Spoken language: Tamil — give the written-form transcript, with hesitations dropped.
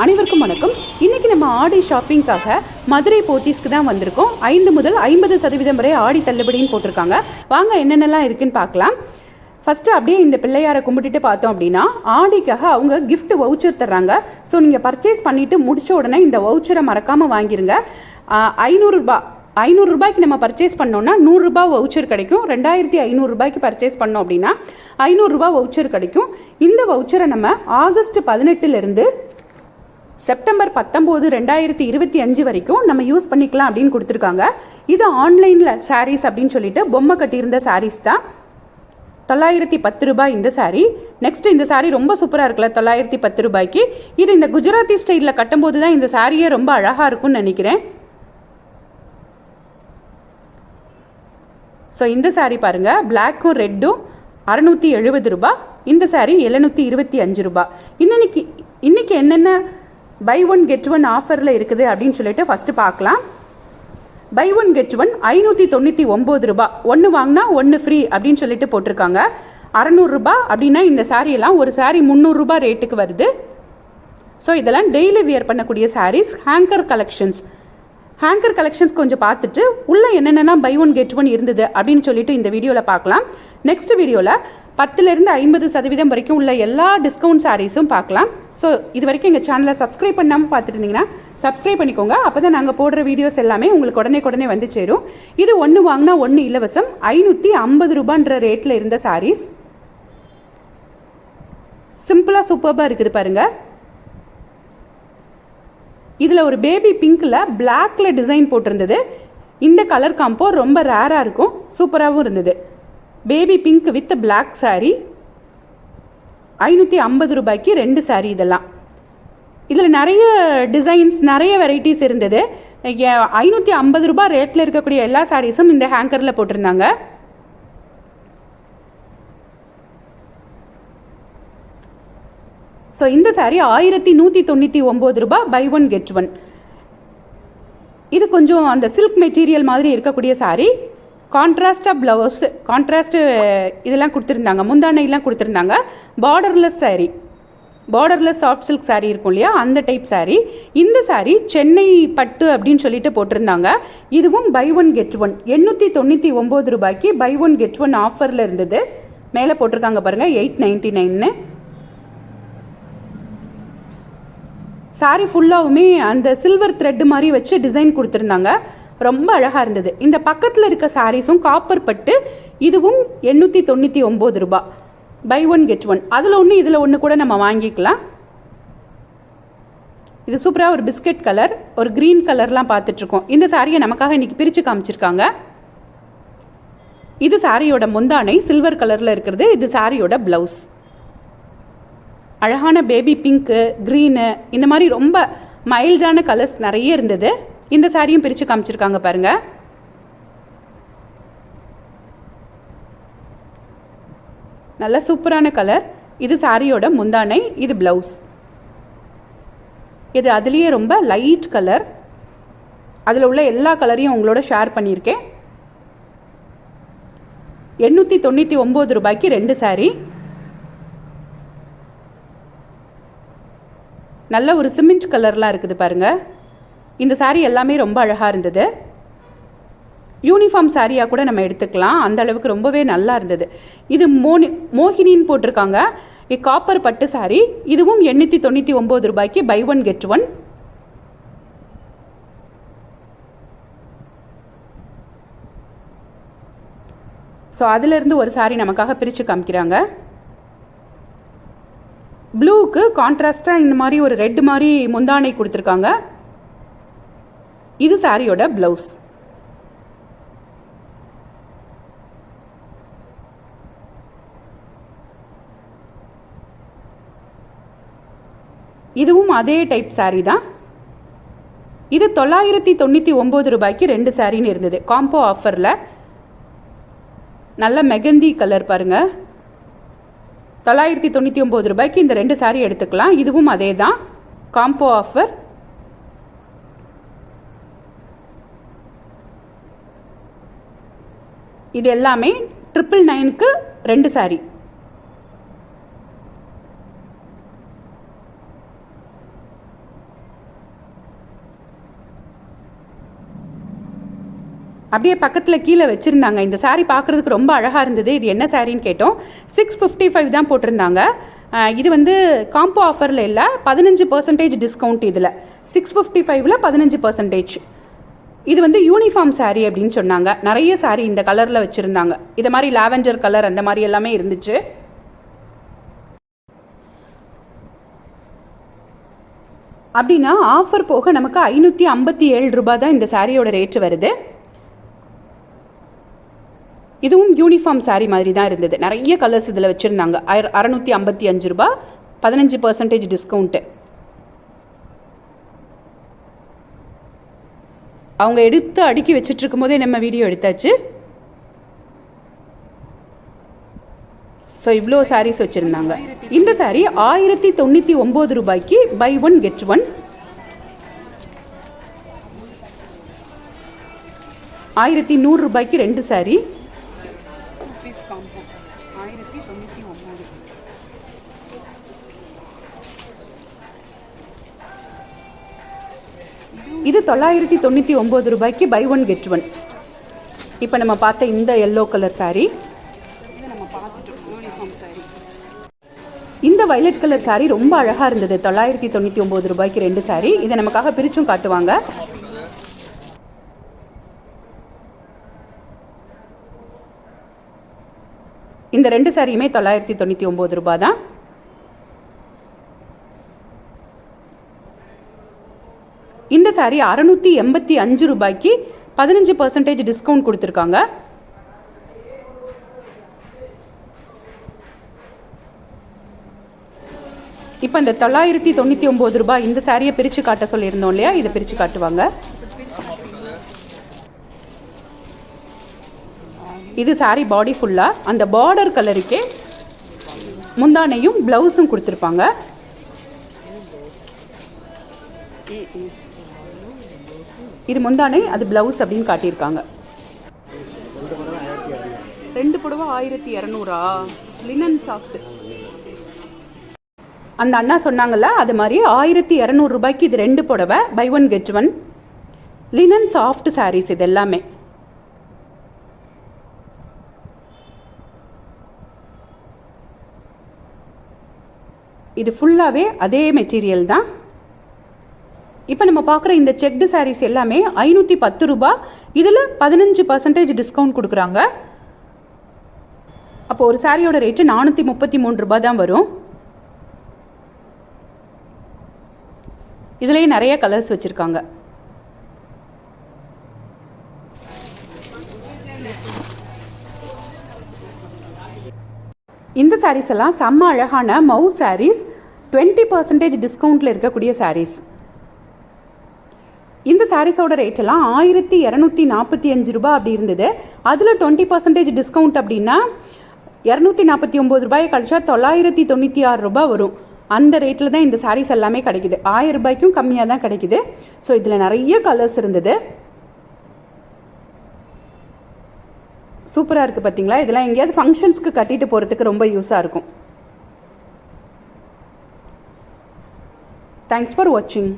அனைவருக்கும் வணக்கம். இன்னைக்கு நம்ம ஆடி ஷாப்பிங்காக மதுரை போத்தீஸ்க்கு தான் வந்திருக்கோம். 5 முதல் 50% வரை ஆடி தள்ளுபடின்னு போட்டிருக்காங்க. வாங்க என்னென்னலாம் இருக்குன்னு பார்க்கலாம். ஃபஸ்ட்டு அப்படியே இந்த பிள்ளையாரை கும்பிட்டுட்டு பார்த்தோம் அப்படின்னா ஆடிக்காக அவங்க கிஃப்ட் வவுச்சர் தர்றாங்க. ஸோ நீங்கள் பர்ச்சேஸ் பண்ணிவிட்டு முடிச்ச உடனே இந்த வவுச்சரை மறக்காமல் வாங்கிருங்க. 500 ரூபாய்க்கு நம்ம பர்ச்சேஸ் பண்ணோம்னா 100 ரூபாய் வவுச்சர் கிடைக்கும். 2500 ரூபாய்க்கு பர்ச்சேஸ் பண்ணோம் அப்படின்னா 500 ரூபாய் வவுச்சர் கிடைக்கும். இந்த வவுச்சரை நம்ம ஆகஸ்ட் 18லேருந்து செப்டம்பர் 19, 2025 வரைக்கும் நம்ம யூஸ் பண்ணிக்கலாம் அப்படின்னு கொடுத்துருக்காங்க. இது ஆன்லைனில் சாரீஸ் அப்படின்னு சொல்லிட்டு பொம்மை கட்டியிருந்த சாரீஸ் தான். 910 ரூபாய் இந்த சாரீ. நெக்ஸ்ட் இந்த சாரீ ரொம்ப சூப்பராக இருக்குல்ல, 910 ரூபாய்க்கு. இது இந்த குஜராத்தி ஸ்டைலில் கட்டும்போது தான் இந்த சாரியே ரொம்ப அழகாக இருக்கும்னு நினைக்கிறேன். ஸோ இந்த சாரீ பாருங்கள், பிளாக்கும் ரெட்டும் 670 ரூபாய். இந்த சாரீ 725 ரூபாய். இன்னைக்கு என்னென்ன பை ஒன் கெட் ஒன் ஆஃபரில் இருக்குது அப்படின்னு சொல்லிட்டு ஃபஸ்ட்டு பார்க்கலாம். பை ஒன் கெட் ஒன் 599 ரூபாய். ஒன்று வாங்கினா ஒன்று ஃப்ரீ அப்படின்னு சொல்லிட்டு போட்டிருக்காங்க. 600 ரூபாய் அப்படின்னா இந்த சாரியெல்லாம் ஒரு சாரீ 300 ரூபாய் ரேட்டுக்கு வருது. ஸோ இதெல்லாம் டெய்லி வியர் பண்ணக்கூடிய சாரீஸ். ஹேங்கர் கலெக்ஷன்ஸ் கொஞ்சம் பார்த்துட்டு உள்ளே என்னென்னலாம் பை ஒன் கெட் ஒன் இருந்தது அப்படின்னு சொல்லிட்டு இந்த வீடியோவில் பார்க்கலாம். நெக்ஸ்ட் வீடியோவில் 10லேருந்து 50% வரைக்கும் உள்ள எல்லா டிஸ்கவுண்ட் சாரீஸும் பார்க்கலாம். ஸோ இது வரைக்கும் எங்கள் சேனலை சப்ஸ்கிரைப் பண்ணாமல் பார்த்துட்டு இருந்தீங்கன்னா சப்ஸ்கிரைப் பண்ணிக்கோங்க. அப்போ தான் நாங்கள் போடுற வீடியோஸ் எல்லாமே உங்களுக்கு உடனே வந்து சேரும். இது ஒன்று வாங்கினா ஒன்று இலவசம். 550 ரூபான்ற ரேட்டில் இருந்த சாரீஸ் சிம்பிளாக சூப்பராக இருக்குது பாருங்கள். இதில் ஒரு பேபி பிங்க்கில் பிளாக்ல டிசைன் போட்டிருந்தது. இந்த கலர் காம்போ ரொம்ப ரேராக இருக்கும், சூப்பராகவும் இருந்தது. Baby pink with black sari 550 ரூபாய்க்கு 2 சாரீ. இதெல்லாம் இதில் நிறைய டிசைன்ஸ், நிறைய வெரைட்டிஸ் இருந்தது. 550 ரூபாய் ரேட்டில் இருக்கக்கூடிய எல்லா சாரீஸும் இந்த ஹேங்கரில் போட்டிருந்தாங்க. ஸோ இந்த சாரீ 1199 ரூபாய். Buy one get one. இது கொஞ்சம் அந்த சில்க் மெட்டீரியல் மாதிரி இருக்கக்கூடிய சாரீ. கான்ட்ராஸ்டாக ப்ளவுஸ், கான்ட்ராஸ்ட்டு இதெல்லாம் கொடுத்துருந்தாங்க, முந்தானையெல்லாம் கொடுத்துருந்தாங்க. Borderless sari, borderless soft silk sari இருக்கும் இல்லையா, அந்த டைப் சாரீ. இந்த சாரீ சென்னை பட்டு அப்படின்னு சொல்லிட்டு போட்டிருந்தாங்க. இதுவும் பை ஒன் கெட் ஒன் 899 ரூபாய்க்கு பை ஒன் கெட் ஒன் ஆஃபரில் இருந்தது. மேலே போட்டிருக்காங்க பாருங்கள் 899. சாரீ ஃபுல்லாகவுமே அந்த சில்வர் த்ரெட் மாதிரி வச்சு டிசைன் கொடுத்துருந்தாங்க. ரொம்ப அழகாக இருந்தது. இந்த பக்கத்தில் இருக்க சாரீஸும் காப்பர் பட்டு. இதுவும் 899 ரூபாய். Buy one get one. அதில் ஒன்று இதில் ஒன்று கூட நம்ம வாங்கிக்கலாம். இது சூப்பராக ஒரு பிஸ்கட் கலர், ஒரு க்ரீன் கலர்லாம் பார்த்துட்ருக்கோம். இந்த சாரியை நமக்காக இன்றைக்கி பிரித்து காமிச்சிருக்காங்க. இது சாரியோட முந்தானை சில்வர் கலரில் இருக்கிறது. இது சாரியோட ப்ளவுஸ். அழகான பேபி பிங்க்கு, க்ரீனு, இந்த மாதிரி ரொம்ப மைல்டான கலர்ஸ் நிறைய இருந்தது. இந்த சாரியும் பிரித்து காமிச்சிருக்காங்க பாருங்க. நல்ல சூப்பரான கலர். இது சாரியோட முந்தானை, இது ப்ளவுஸ். இது அதுலேயே ரொம்ப லைட் கலர். அதில் உள்ள எல்லா கலரையும் உங்களோட ஷேர் பண்ணியிருக்கேன். 899 ரூபாய்க்கு 2 சாரீ. நல்ல ஒரு சிமெண்ட் கலர்லாம் இருக்குது பாருங்கள். இந்த சாரீ எல்லாமே ரொம்ப அழகாக இருந்தது. யூனிஃபார்ம் சாரியாக கூட நம்ம எடுத்துக்கலாம், அந்த அளவுக்கு ரொம்பவே நல்லா இருந்தது. இது மோகினின்னு போட்டிருக்காங்க. இது காப்பர் பட்டு சாரீ. இதுவும் 899 ரூபாய்க்கு buy one get one. So அதிலிருந்து ஒரு சாரீ நமக்காக பிரித்து காமிக்கிறாங்க. ப்ளூவுக்கு கான்ட்ராஸ்டாக இந்த மாதிரி ஒரு ரெட் மாதிரி முந்தானை கொடுத்துருக்காங்க. இது சாரியோட ப்ளவுஸ். இதுவும் அதே டைப் சாரீ தான். இது 999 ரூபாய்க்கு 2 சாரின்னு இருந்தது காம்போ ஆஃபரில். நல்ல மெகந்தி கலர் பாருங்கள். 999 ரூபாய்க்கு இந்த 2 சாரீ எடுத்துக்கலாம். இதுவும் அதே தான் காம்போ ஆஃபர். இது எல்லாமே 999க்கு 2 சாரீ. அப்படியே பக்கத்தில் கீழே வச்சுருந்தாங்க. இந்த சாரீ பார்க்குறதுக்கு ரொம்ப அழகாக இருந்தது. இது என்ன சாரின்னு கேட்டோம். 655 தான் போட்டிருந்தாங்க. இது வந்து காம்போ ஆஃபரில் இல்லை, 15% டிஸ்கவுண்ட். இதில் 655ல் 15%. இது வந்து யூனிஃபார்ம் சாரீ அப்படின்னு சொன்னாங்க. நிறைய சாரீ இந்த கலரில் வச்சுருந்தாங்க. இது மாதிரி லாவெண்டர் கலர் அந்த மாதிரி எல்லாமே இருந்துச்சு. அப்படின்னா ஆஃபர் போக நமக்கு 557 ரூபாய் தான் இந்த சாரியோட ரேட்டு வருது. இதுவும் யூனிஃபார்ம் சாரீ மாதிரி தான் இருந்தது. நிறைய கலர்ஸ் இதில் வச்சுருந்தாங்க. 655 ரூபாய், 15% டிஸ்கவுண்ட்டு. அவங்க எடுத்து அடுக்கி வச்சுட்டு இருக்கும் போதே நம்ம வீடியோ எடுத்தாச்சு. ஸோ இவ்வளோ சாரீஸ் வச்சுருந்தாங்க. இந்த சாரீ 1099 ரூபாய்க்கு பை 1 கெட் 1. 1100 ரூபாய்க்கு 2 சாரீ. இது 999 ரூபாய்க்கு பை 1 கெட் 1. இப்போ நம்ம பார்த்த இந்த எல்லோ கலர் சாரீ, இந்த வயலட் கலர் சாரீ ரொம்ப அழகாக இருந்தது. 999 ரூபாய்க்கு 2 சாரீ. இதை நமக்காக பிரிச்சும் காட்டுவாங்க. இந்த 2 சாரியுமே 999 ரூபாய் தான். இந்த சாரீ 685 ரூபாய்க்கு 15% டிஸ்கவுண்ட் கொடுத்துருக்காங்க. இப்போ இந்த 999 ரூபாய் இந்த சாரியை பிரித்து காட்ட சொல்லியிருந்தோம் இல்லையா, இதை பிரித்து காட்டுவாங்க. இது சாரீ பாடி ஃபுல்லாக அந்த பார்டர் கலருக்கே முந்தானையும் ப்ளவுஸும் கொடுத்துருப்பாங்க. இது முந்தானை, அது ப்ளவுஸ் அப்படின்னு காட்டியிருக்காங்க. 2 புடவை 1200. லினன் சாஃப்ட் அந்த அண்ணா சொன்னாங்கல்ல, அது மாதிரி 1200 ரூபாய்க்கு இது 2 புடவை buy 1 get 1. Linen soft saris இது எல்லாமே. இது ஃபுல்லாகவே அதே மெட்டீரியல் தான். இப்போ நம்ம பார்க்குற இந்த செக்டு சாரீஸ் எல்லாமே 510 ரூபாய். இதில் 15% டிஸ்கவுண்ட் கொடுக்குறாங்க. அப்போ ஒரு சாரியோட ரேட்டு 433 ரூபாய் தான் வரும். இதுலேயே நிறைய கலர்ஸ் வச்சுருக்காங்க. இந்த சாரீஸ் எல்லாம் செம்ம அழகான மவு சாரீஸ், 20% டிஸ்கவுண்ட்டில் இருக்கக்கூடிய சாரீஸ். இந்த சாரீஸோட ரேட் எல்லாம் 1245 ரூபாய் அப்படி இருந்தது. அதில் 20% டிஸ்கவுண்ட் அப்படின்னா 249 ரூபாயை கழிச்சா 996 ரூபாய் வரும். அந்த ரேட்டில் தான் இந்த சாரீஸ் எல்லாமே கிடைக்குது. 1000 ரூபாய்க்கும் கம்மியாக தான் கிடைக்குது. ஸோ இதில் நிறைய கலர்ஸ் இருந்தது. சூப்பராக இருக்குது பார்த்தீங்களா. இதெல்லாம் எங்கேயாவது ஃபங்க்ஷன்ஸ்க்கு கட்டிட்டு போகிறதுக்கு ரொம்ப யூஸாக இருக்கும். தேங்க்ஸ் ஃபார் வாட்சிங்.